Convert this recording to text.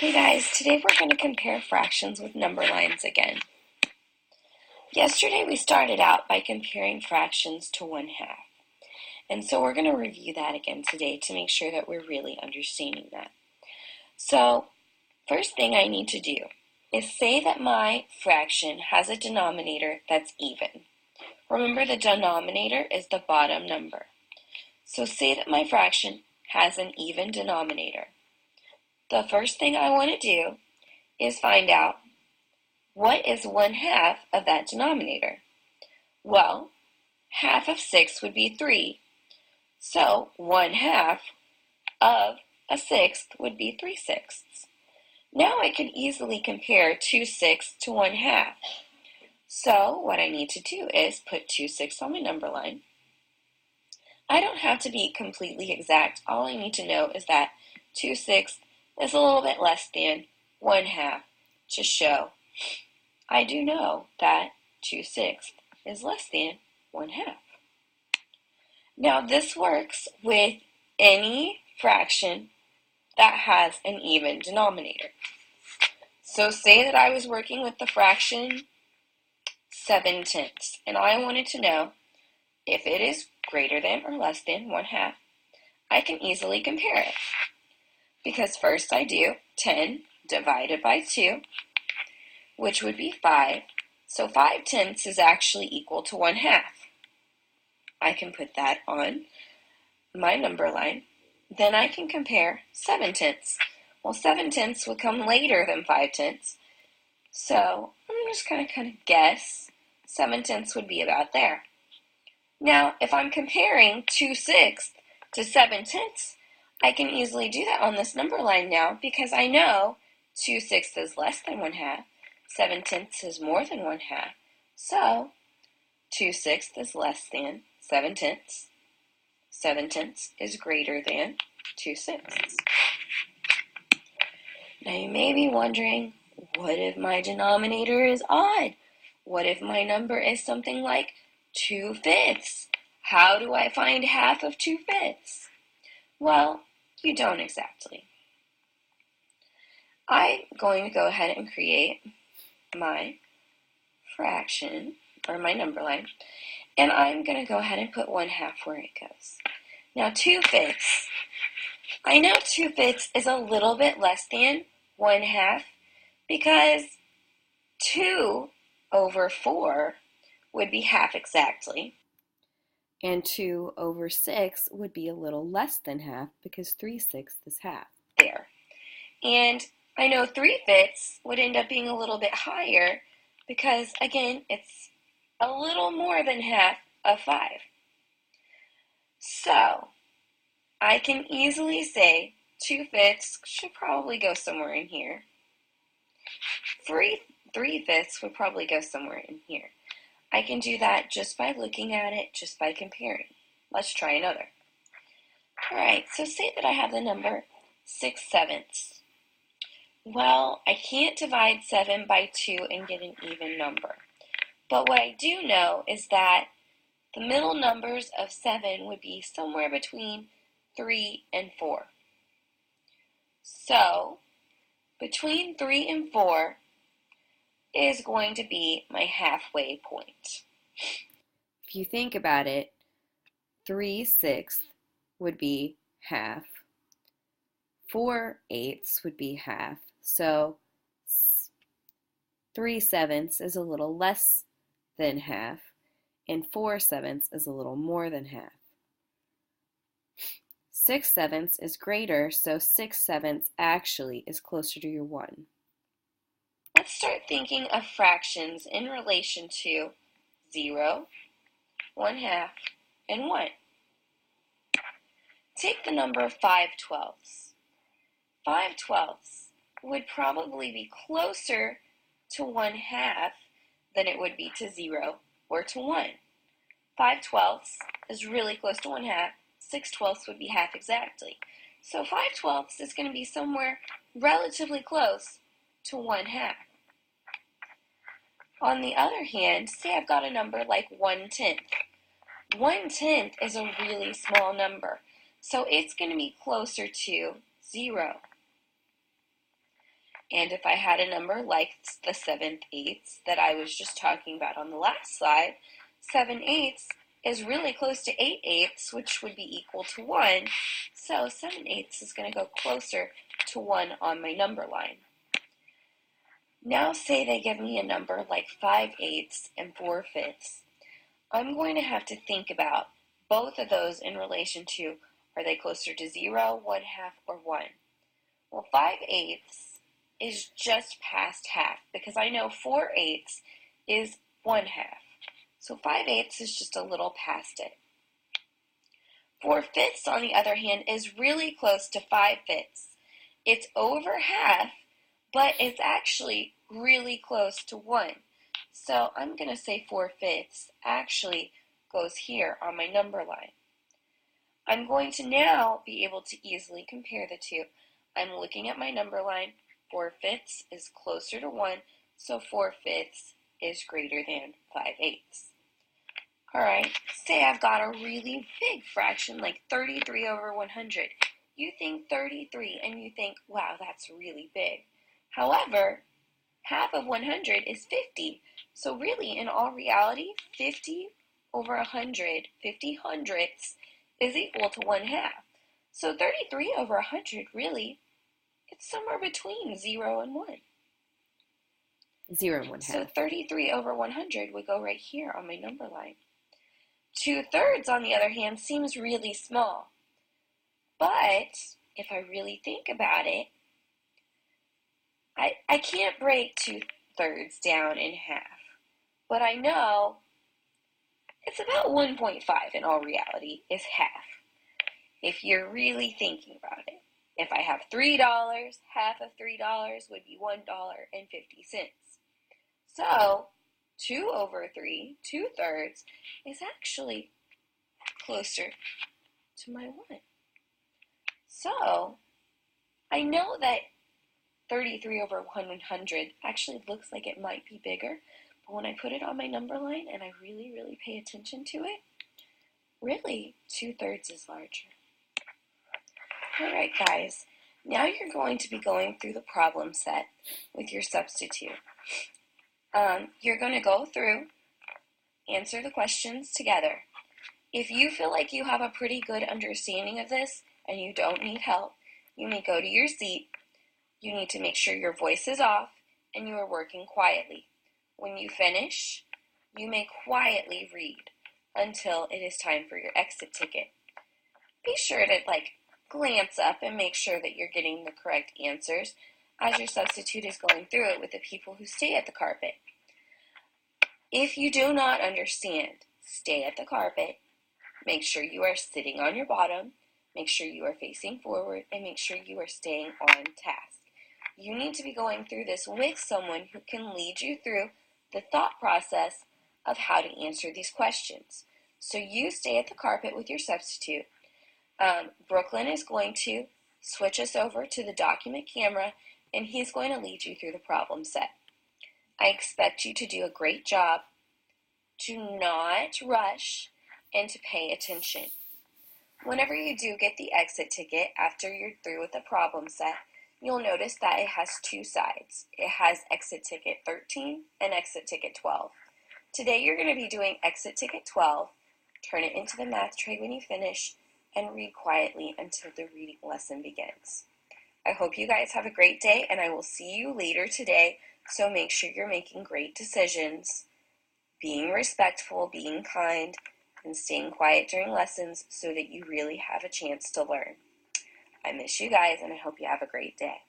Hey guys, today we're going to compare fractions with number lines again. Yesterday we started out by comparing fractions to 1/2. And so we're going to review that again today to make sure that we're really understanding that. So, first thing I need to do is say that my fraction has a denominator that's even. Remember, the denominator is the bottom number. So say that my fraction has an even denominator. The first thing I want to do is find out what is 1/2 of that denominator. Well, half of 6 would be 3. So 1/2 of a sixth would be 3/6. Now I can easily compare 2/6 to 1/2. So what I need to do is put 2/6 on my number line. I don't have to be completely exact. All I need to know is that 2/6 is a little bit less than 1/2 to show I do know that 2/6 is less than 1/2. Now this works with any fraction that has an even denominator. So say that I was working with the fraction 7/10, and I wanted to know if it is greater than or less than 1/2. I can easily compare it, because first I do 10 divided by 2, which would be 5. So 5/10 is actually equal to 1/2. I can put that on my number line. Then I can compare 7/10. Well, 7/10 would come later than 5/10. So I'm just going to kind of guess 7/10 would be about there. Now, if I'm comparing 2/6 to 7/10, I can easily do that on this number line now, because I know 2/6 is less than 1/2. 7/10 is more than 1/2. So 2/6 is less than 7/10. 7/10 is greater than 2/6. Now you may be wondering, what if my denominator is odd? What if my number is something like 2/5? How do I find half of 2/5? Well, you don't exactly. I'm going to go ahead and create my fraction, or my number line, and I'm going to go ahead and put 1/2 where it goes. Now 2/5, I know 2/5 is a little bit less than 1/2, because 2/4 would be half exactly, and 2/6 would be a little less than half, because 3/6 is half. There. And I know 3/5 would end up being a little bit higher, because again, it's a little more than half of 5. So I can easily say 2/5 should probably go somewhere in here. 3/5 would probably go somewhere in here. I can do that just by looking at it, just by comparing. Let's try another. Alright, so say that I have the number 6/7. Well, I can't divide 7 by 2 and get an even number. But what I do know is that the middle numbers of 7 would be somewhere between 3 and 4. So, between 3 and 4 is going to be my halfway point. If you think about it, 3/6 would be half. 4/8 would be half. So 3/7 is a little less than half, and 4/7 is a little more than half. 6/7 is greater, so 6/7 actually is closer to your 1. Let's start thinking of fractions in relation to 0, 1/2, and 1. Take the number 5/12. 5/12 would probably be closer to 1/2 than it would be to 0 or to 1. 5/12 is really close to 1/2. 6/12 would be half exactly. So 5/12 is going to be somewhere relatively close to 1/2. On the other hand, say I've got a number like 1/10. 1/10 is a really small number, so it's going to be closer to 0. And if I had a number like the 7/8 that I was just talking about on the last slide, 7/8 is really close to 8/8, which would be equal to 1. So 7/8 is going to go closer to 1 on my number line. Now say they give me a number like 5/8 and 4/5. I'm going to have to think about both of those in relation to, are they closer to 0, 1/2, or 1? Well, 5/8 is just past half because I know 4/8 is 1/2. So 5/8 is just a little past it. 4/5, on the other hand, is really close to 5/5. It's over half, but it's actually really close to 1. So I'm going to say 4/5 actually goes here on my number line. I'm going to now be able to easily compare the two. I'm looking at my number line. 4/5 is closer to 1, so 4/5 is greater than 5/8. Alright, say I've got a really big fraction like 33 over 100. You think 33 and you think, wow, that's really big. However, half of 100 is 50. So really, in all reality, 50 over 100, 50 hundredths, is equal to 1/2. So 33 over 100, really, it's somewhere between 0 and 1. 0 and 1/2. So 33 over 100 would go right here on my number line. 2/3, on the other hand, seems really small. But if I really think about it, I can't break 2/3 down in half. But I know it's about 1.5 in all reality is half. If you're really thinking about it. If I have $3, half of $3 would be $1.50. So 2 over 3, 2/3, is actually closer to my 1. So I know that 33 over 100 actually looks like it might be bigger, but when I put it on my number line and I really, really pay attention to it, really 2/3 is larger. Alright guys, now you're going to be going through the problem set with your substitute. You're going to go through, answer the questions together. If you feel like you have a pretty good understanding of this and you don't need help, you may go to your seat. You need to make sure your voice is off and you are working quietly. When you finish, you may quietly read until it is time for your exit ticket. Be sure to glance up and make sure that you're getting the correct answers as your substitute is going through it with the people who stay at the carpet. If you do not understand, stay at the carpet. Make sure you are sitting on your bottom. Make sure you are facing forward and make sure you are staying on task. You need to be going through this with someone who can lead you through the thought process of how to answer these questions. So you stay at the carpet with your substitute. Brooklyn is going to switch us over to the document camera and he's going to lead you through the problem set. I expect you to do a great job, to not rush, and to pay attention. Whenever you do get the exit ticket after you're through with the problem set, you'll notice that it has two sides. It has exit ticket 13 and exit ticket 12. Today you're going to be doing exit ticket 12. Turn it into the math tray when you finish and read quietly until the reading lesson begins. I hope you guys have a great day and I will see you later today, so make sure you're making great decisions, being respectful, being kind, and staying quiet during lessons so that you really have a chance to learn. I miss you guys and I hope you have a great day.